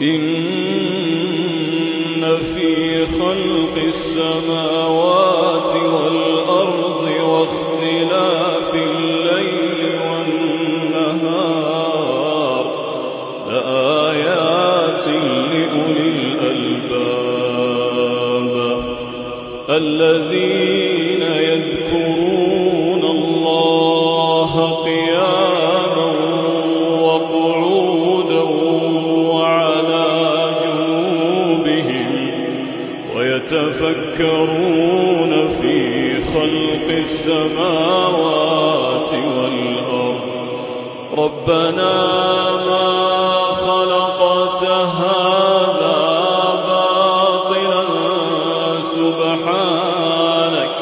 إن في خلق السماوات والأرض واختلاف الليل والنهار لآيات لأولي الألباب الذين يذكرون الله قياما وقعودا وعلى جنوبهم ويتفكرون في خلق السماوات والأرض ربنا ما خلقت هذا باطلا سبحانك